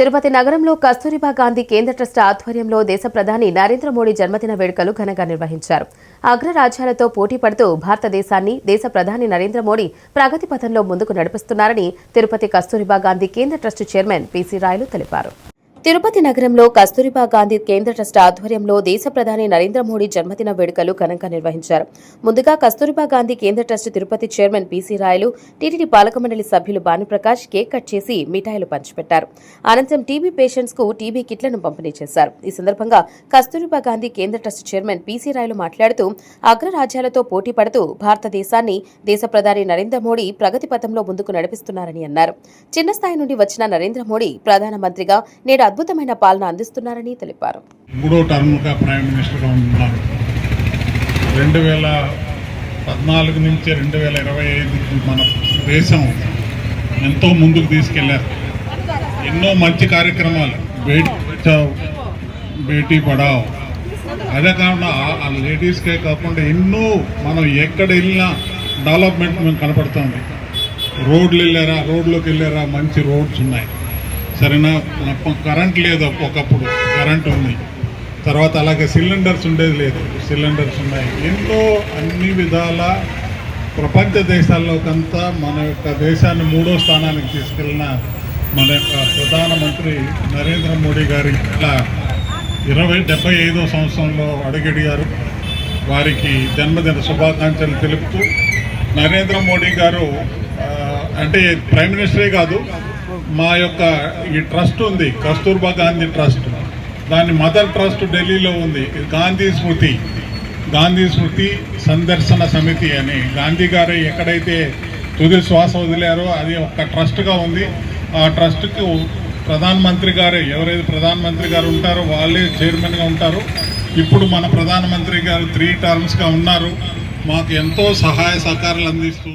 తిరుపతి నగరంలో కస్తూరిబా గాంధీ కేంద్ర ట్రస్ట్ ఆధ్వర్యంలో దేశ ప్రధాని నరేంద్ర మోడీ జన్మదిన వేడుకలు ఘనంగా నిర్వహించారు. అగ్రరాజ్యాలతో పోటీ పడుతూ భారతదేశాన్ని దేశ ప్రధాని నరేంద్ర మోడీ ప్రగతి పథంలో ముందుకు నడిపిస్తున్నారని తిరుపతి కస్తూరిబా గాంధీ కేంద్ర ట్రస్ట్ చైర్మన్ పీసీ రాయలు తెలిపారు. తిరుపతి నగరంలో కస్తూరిబా గాంధీ కేంద్ర ట్రస్ట్ ఆధ్వర్యంలో దేశ ప్రధాని నరేంద్ర మోడీ జన్మదిన వేడుకలు ఘనంగా నిర్వహించారు. ముందుగా కస్తూరిబా గాంధీ కేంద్ర ట్రస్ట్ తిరుపతి చైర్మన్ పీసీ రాయలు, టీటీడీ పాలక మండలి సభ్యులు భానుప్రకాష్ కేక్ కట్ చేసి మిఠాయిలు పంచిపెట్టారు. అనంతరం టీబీ పేషెంట్స్ కు టీబీ కిట్లను పంపిణీ చేశారు. ఈ సందర్భంగా కస్తూరిబా గాంధీ కేంద్ర ట్రస్ట్ చైర్మన్ పీసీ రాయలు మాట్లాడుతూ అగ్రరాజ్యాలతో పోటీ పడుతూ భారతదేశాన్ని దేశ ప్రధాని నరేంద్ర మోడీ ప్రగతి పథంలో ముందుకు నడిపిస్తున్నారని అన్నారు. చిన్న స్థాయి నుండి వచ్చిన నరేంద్ర మోడీ ప్రధానమంత్రిగా నేడు అద్భుతమైన పాలన అందిస్తున్నారని తెలిపారు. మూడో టర్మ్గా ప్రైమ్ మినిస్టర్గా ఉన్నారు. 2014 నుంచి 2025 మన దేశం ఎంతో ముందుకు తీసుకెళ్లారు. ఎన్నో మంచి కార్యక్రమాలు, బేటీ పడావ్, అదే కాకుండా ఆ లేడీస్కే కాకుండా ఎన్నో మనం ఎక్కడ వెళ్ళినా డెవలప్మెంట్ మేము కనపడుతుంది. రోడ్లోకి వెళ్ళారా, మంచి రోడ్స్ ఉన్నాయి. సరేనా, కరెంట్ లేదు, ఒకప్పుడు కరెంట్ ఉంది. తర్వాత అలాగే సిలిండర్స్ ఉండేది లేదు, సిలిండర్స్ ఉన్నాయి. ఎన్నో అన్ని విధాల ప్రపంచ దేశాల్లోకంతా మన యొక్క దేశాన్ని 3వ స్థానానికి తీసుకెళ్ళిన మన యొక్క ప్రధానమంత్రి నరేంద్ర మోడీ గారి ఇలా 75వ సంవత్సరంలో అడుగడిగారు. వారికి జన్మదిన శుభాకాంక్షలు తెలుపుతూ, నరేంద్ర మోడీ గారు అంటే ప్రైమ్ మినిస్టరే కాదు, మా యొక్క ఈ ట్రస్ట్ ఉంది, కస్తూర్బా గాంధీ ట్రస్ట్, దాని మదర్ ట్రస్ట్ ఢిల్లీలో ఉంది. గాంధీ స్మృతి సందర్శన సమితి అని గాంధీ గారు ఎక్కడైతే తుది శ్వాస వదిలారో అది ఒక ట్రస్ట్గా ఉంది. ఆ ట్రస్ట్కి ప్రధానమంత్రి గారు, ఎవరైతే ప్రధానమంత్రి గారు ఉంటారో వాళ్ళే చైర్మన్గా ఉంటారు. ఇప్పుడు మన ప్రధానమంత్రి గారు 3 టర్మ్స్గా ఉన్నారు. మాకు ఎంతో సహాయ సహకారాలు అందిస్తూ